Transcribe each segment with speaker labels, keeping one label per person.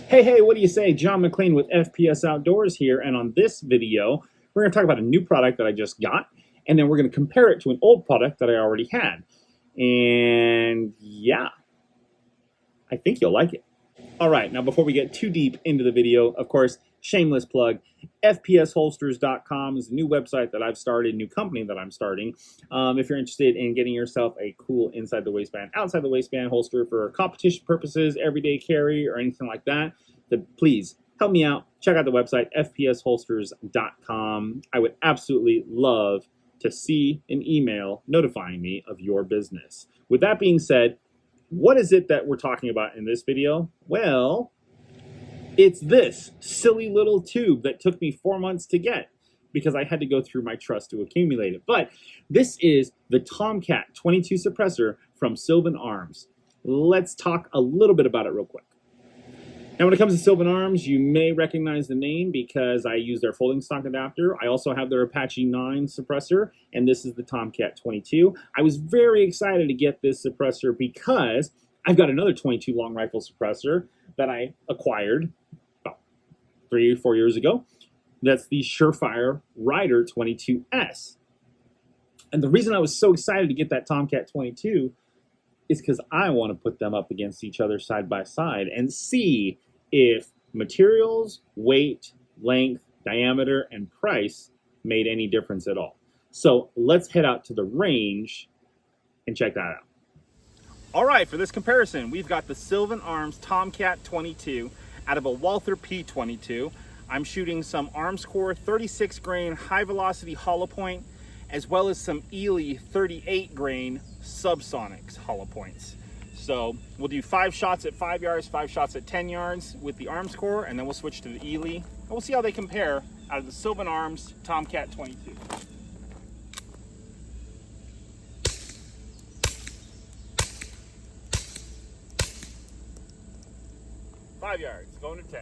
Speaker 1: Hey, what do you say? John McClain with FPS Outdoors here, and on this video, we're going to talk about a new product that I just got, and then we're going to compare it to an old product that I already had. And yeah, I think you'll like it. All right, now before we get too deep into the video, of course, shameless plug, FPSholsters.com is a new website that I've started, new company that I'm starting. If you're interested in getting yourself a cool inside the waistband, outside the waistband holster for competition purposes, everyday carry, or anything like that, then please help me out. Check out the website, FPSholsters.com. I would absolutely love to see an email notifying me of your business. With that being said, what is it that we're talking about in this video? Well, it's this silly little tube that took me 4 months to get because I had to go through my trust to accumulate it. But this is the TomCat 22 suppressor from Sylvan Arms. Let's talk a little bit about it real quick. Now, when it comes to Sylvan Arms, you may recognize the name because I use their folding stock adapter. I also have their Apache 9 suppressor, and this is the TomCat 22. I was very excited to get this suppressor because I've got another 22 long rifle suppressor that I acquired about 3 or 4 years ago. That's the Surefire Ryder 22S. And the reason I was so excited to get that TomCat 22 is because I want to put them up against each other side by side and see if materials, weight, length, diameter, and price made any difference at all. So let's head out to the range and check that out. All right, for this comparison, we've got the Sylvan Arms TomCat 22 out of a Walther P22. I'm shooting some Armscore 36 grain high velocity hollow point, as well as some Ely 38 grain subsonics hollow points. So we'll do 5 shots at 5 yards, 5 shots at 10 yards with the Armscore, and then we'll switch to the Ely, and we'll see how they compare out of the Sylvan Arms TomCat 22. Five yards, going to 10.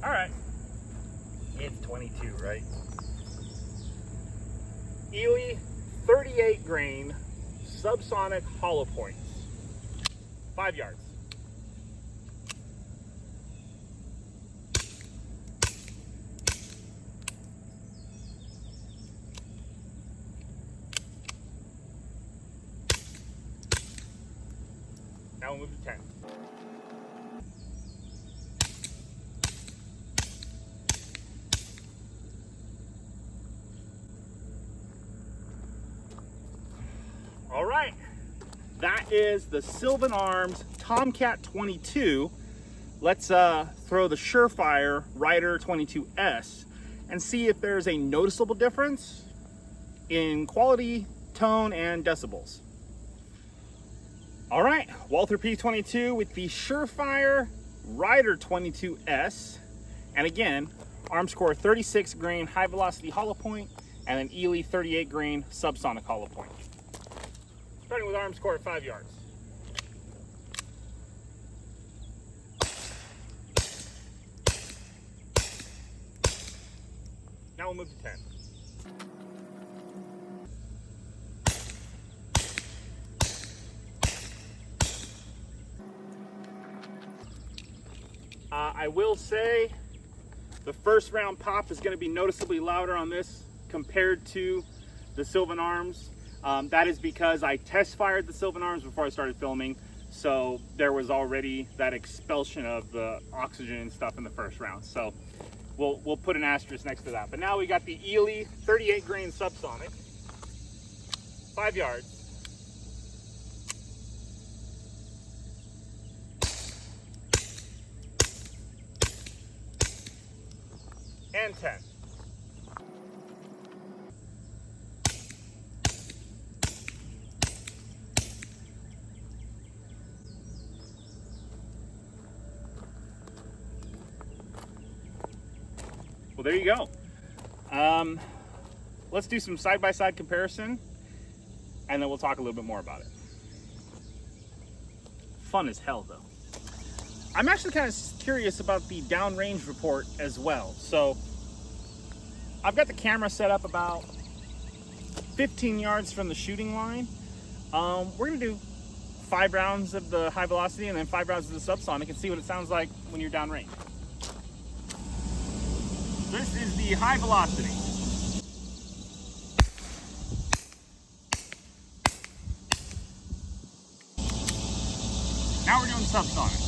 Speaker 1: All right, it's 22, right? Ely 38 grain subsonic hollow points, 5 yards. Now we'll move to 10. All right, that is the Sylvan Arms TomCat 22. Let's throw the Surefire Ryder 22S and see if there's a noticeable difference in quality, tone, and decibels. All right, Walther P22 with the Surefire Ryder 22S. And again, Armscore 36 grain high velocity hollow point and an Ely 38 grain subsonic hollow point. Starting with Armscore at 5 yards. Now we'll move to 10. I will say the first round pop is going to be noticeably louder on this compared to the Sylvan Arms. That is because I test fired the Sylvan Arms before I started filming, so there was already that expulsion of the oxygen and stuff in the first round. So we'll put an asterisk next to that. But now we got the Ely 38 grain subsonic, 5 yards. And 10. Well, there you go. Let's do some side-by-side comparison, and then we'll talk a little bit more about it.
Speaker 2: fun as hell though. I'm actually kind of curious about the downrange report as well. So I've got the camera set up about 15 yards from the shooting line. We're gonna do 5 rounds of the high velocity and then 5 rounds of the subsonic and see what it sounds like when you're downrange. This is the high velocity. Now we're doing subsonic.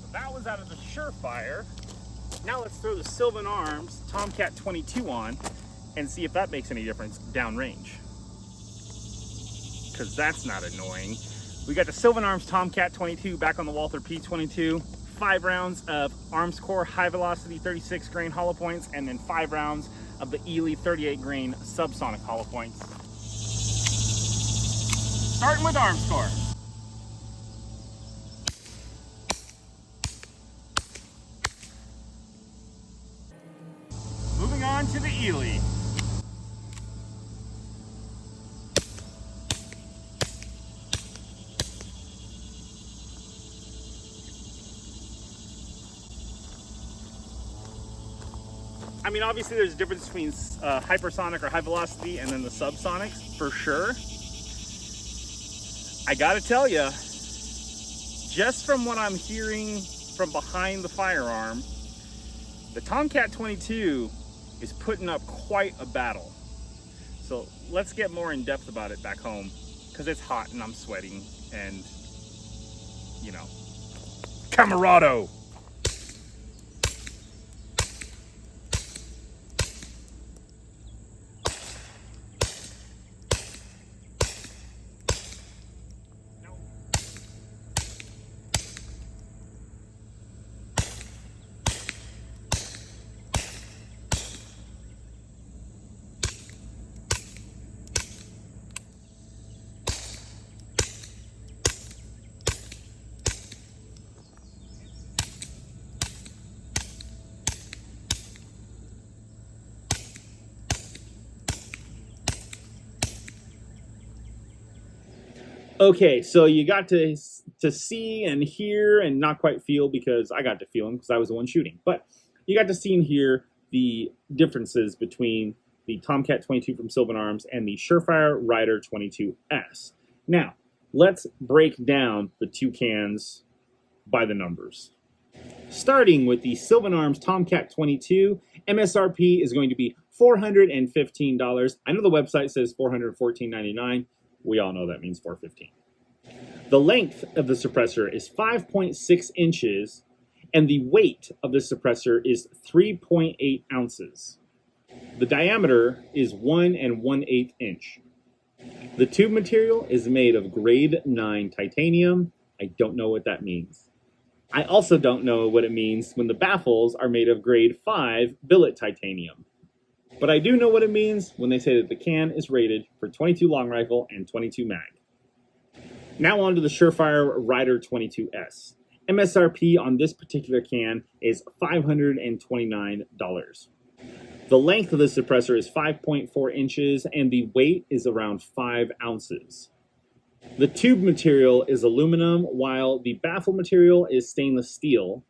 Speaker 2: So that was out of the Surefire. Now let's throw the Sylvan Arms TomCat 22 on and see if that makes any difference downrange. Because that's not annoying. We got the Sylvan Arms TomCat 22 back on the Walther P22. 5 rounds of Arms Core high velocity 36 grain hollow points, and then 5 rounds of the Ely 38 grain subsonic hollow points. Starting with Arms Core. Moving on to the Ely. I mean, obviously there's a difference between hypersonic or high velocity and then the subsonics, for sure. I gotta tell you, just from what I'm hearing from behind the firearm, the TomCat 22 is putting up quite a battle. So let's get more in depth about it back home, because it's hot and I'm sweating and, you know, camarado.
Speaker 1: Okay, so you got to see and hear and not quite feel, because I got to feel them because I was the one shooting. But you got to see and hear the differences between the TomCat 22 from Sylvan Arms and the Surefire Ryder 22S. Now, let's break down the two cans by the numbers. Starting with the Sylvan Arms TomCat 22, MSRP is going to be $415. I know the website says $414.99. We all know that means $415. The length of the suppressor is 5.6 inches, and the weight of the suppressor is 3.8 ounces. The diameter is 1 1/8 inch. The tube material is made of grade 9 titanium. I don't know what that means. I also don't know what it means when the baffles are made of grade 5 billet titanium. But I do know what it means when they say that the can is rated for 22 long rifle and 22 mag. Now on to the Surefire Ryder 22S. MSRP on this particular can is $529. The length of the suppressor is 5.4 inches and the weight is around 5 ounces. The tube material is aluminum while the baffle material is stainless steel.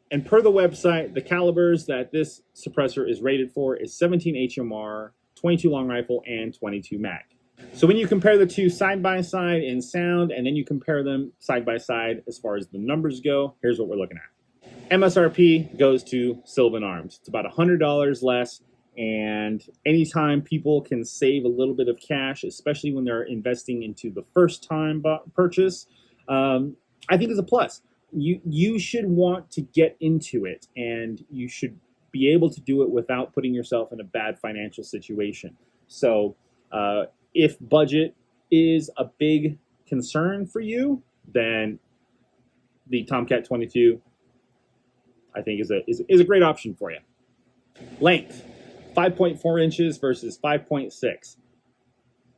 Speaker 1: And per the website, the calibers that this suppressor is rated for is 17 HMR, 22 long rifle, and 22 mag. So when you compare the two side by side in sound, and then you compare them side by side as far as the numbers go, here's what we're looking at. MSRP goes to Sylvan Arms. It's about $100 less, and anytime people can save a little bit of cash, especially when they're investing into the first time purchase, I think is a plus. You should want to get into it, and you should be able to do it without putting yourself in a bad financial situation. So if budget is a big concern for you, then the TomCat 22 I think is a great option for you. Length, 5.4 inches versus 5.6.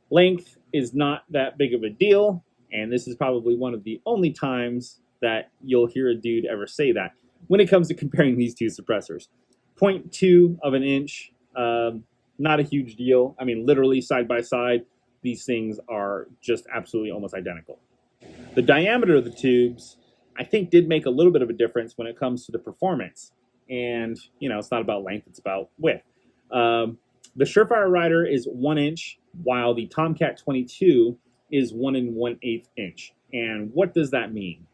Speaker 1: Length is not that big of a deal, and this is probably one of the only times that you'll hear a dude ever say that when it comes to comparing these two suppressors. 0.2 of an inch, not a huge deal. I mean, literally side by side, these things are just absolutely almost identical. The diameter of the tubes, I think, did make a little bit of a difference when it comes to the performance. And, you know, it's not about length, it's about width. The Surefire Ryder is 1 inch, while the TomCat 22 is 1 1/8 inch. And what does that mean?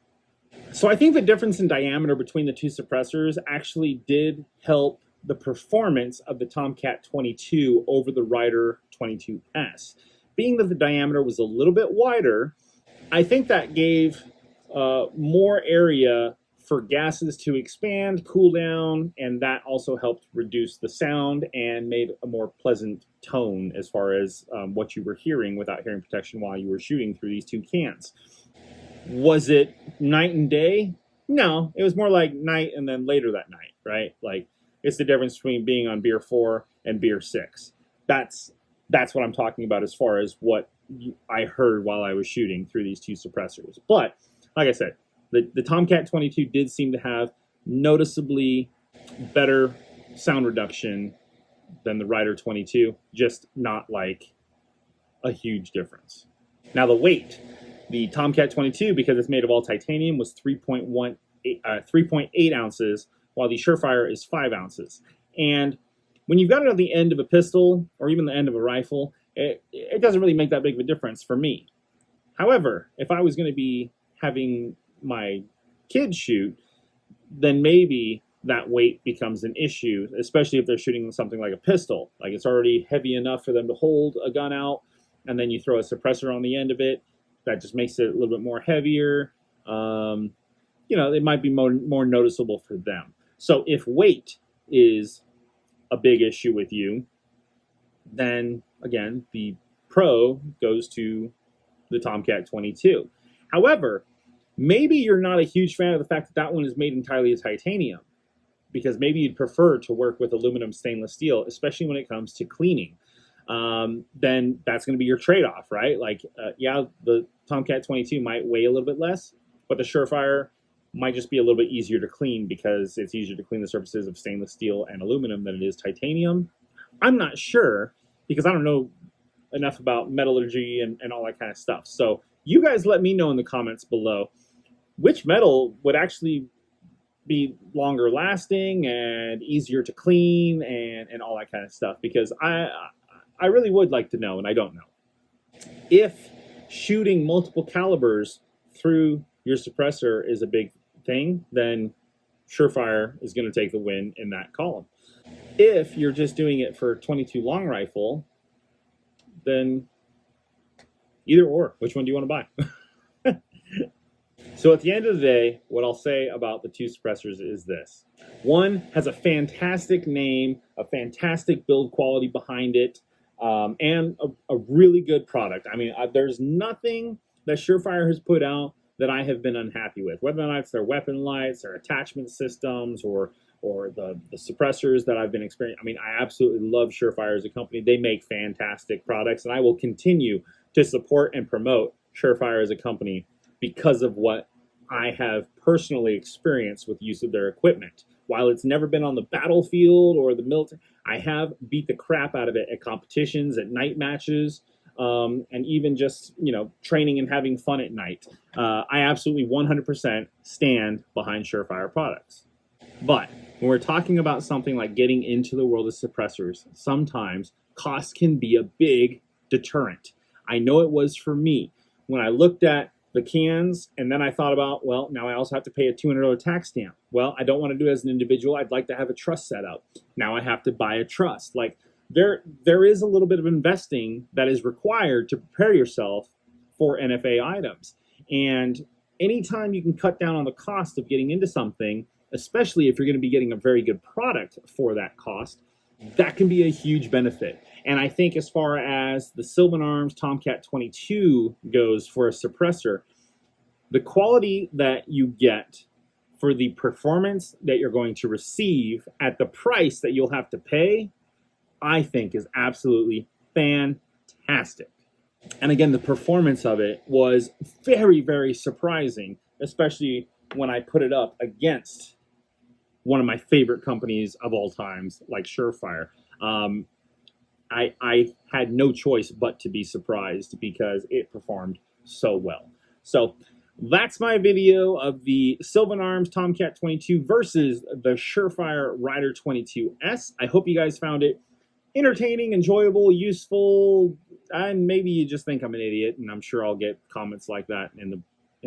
Speaker 1: So I think the difference in diameter between the two suppressors actually did help the performance of the TomCat 22 over the Ryder 22S. Being that the diameter was a little bit wider, I think that gave more area for gases to expand, cool down, and that also helped reduce the sound and made a more pleasant tone as far as what you were hearing without hearing protection while you were shooting through these two cans. Was it night and day? No, it was more like night and then later that night, right? Like, it's the difference between being on beer 4 and beer 6. That's what I'm talking about as far as what I heard while I was shooting through these two suppressors. But like I said, the TomCat 22 did seem to have noticeably better sound reduction than the Ryder 22, just not like a huge difference. Now the weight, the TomCat 22, because it's made of all titanium, was 3.8 ounces, while the Surefire is 5 ounces. And when you've got it at the end of a pistol or even the end of a rifle, it doesn't really make that big of a difference for me. However, if I was going to be having my kids shoot, then maybe that weight becomes an issue, especially if they're shooting something like a pistol. Like, it's already heavy enough for them to hold a gun out, and then you throw a suppressor on the end of it. That just makes it a little bit more heavier. You know, it might be more noticeable for them. So if weight is a big issue with you, then again, the Pro goes to the TomCat 22. However, maybe you're not a huge fan of the fact that that one is made entirely of titanium, because maybe you'd prefer to work with aluminum stainless steel, especially when it comes to cleaning. Then that's going to be your trade-off, right? Like, yeah, the TomCat 22 might weigh a little bit less, but the Surefire might just be a little bit easier to clean because it's easier to clean the surfaces of stainless steel and aluminum than it is titanium. I'm not sure, because I don't know enough about metallurgy and all that kind of stuff. So you guys let me know in the comments below which metal would actually be longer lasting and easier to clean and all that kind of stuff, because I really would like to know, and I don't know. If shooting multiple calibers through your suppressor is a big thing, then Surefire is going to take the win in that column. If you're just doing it for 22 long rifle, then either or. Which one do you want to buy? So at the end of the day, what I'll say about the two suppressors is this. One has a fantastic name, a fantastic build quality behind it, and a really good product. I mean, there's nothing that Surefire has put out that I have been unhappy with, whether or not it's their weapon lights, their attachment systems, or the suppressors that I've been experiencing. I mean, I absolutely love Surefire as a company. They make fantastic products, and I will continue to support and promote Surefire as a company because of what I have personally experienced with use of their equipment. While it's never been on the battlefield or the military, I have beat the crap out of it at competitions, at night matches, and even just, you know, training and having fun at night. I absolutely 100% stand behind Surefire products. But when we're talking about something like getting into the world of suppressors, sometimes cost can be a big deterrent. I know it was for me. When I looked at the cans, and then I thought about, well, now I also have to pay a $200 tax stamp. Well, I don't want to do it as an individual. I'd like to have a trust set up. Now I have to buy a trust. Like, there is a little bit of investing that is required to prepare yourself for NFA items. And anytime you can cut down on the cost of getting into something, especially if you're going to be getting a very good product for that cost, that can be a huge benefit. And I think as far as the Sylvan Arms TomCat 22 goes for a suppressor, the quality that you get for the performance that you're going to receive at the price that you'll have to pay, I think is absolutely fantastic. And again, the performance of it was very, very surprising, especially when I put it up against one of my favorite companies of all times, like Surefire. I had no choice but to be surprised because it performed so well. So that's my video of the Sylvan Arms TomCat 22 versus the Surefire Ryder 22S. I hope you guys found it entertaining, enjoyable, useful, and maybe you just think I'm an idiot, and I'm sure I'll get comments like that in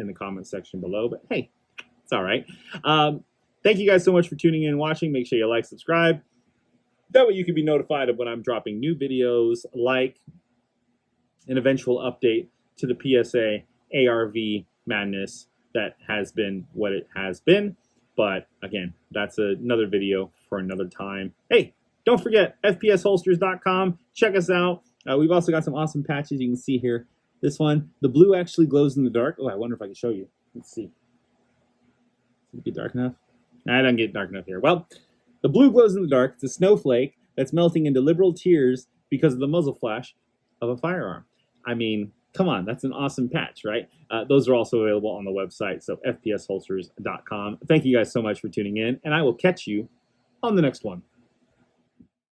Speaker 1: the comment section below. But hey, it's all right. Thank you guys so much for tuning in and watching. Make sure you like, subscribe. That way you can be notified of when I'm dropping new videos, like an eventual update to the PSA ARV madness that has been what it has been. But again, that's another video for another time. Hey, don't forget, FPSholsters.com. Check us out. We've also got some awesome patches you can see here. This one, the blue actually glows in the dark. Oh, I wonder if I can show you. Let's see. Does it get dark enough? Nah, it doesn't get dark enough here. Well, the blue glows in the dark. It's a snowflake that's melting into liberal tears because of the muzzle flash of a firearm. I mean, come on, that's an awesome patch, right? Those are also available on the website, so FPSholsters.com. Thank you guys so much for tuning in, and I will catch you on the next one.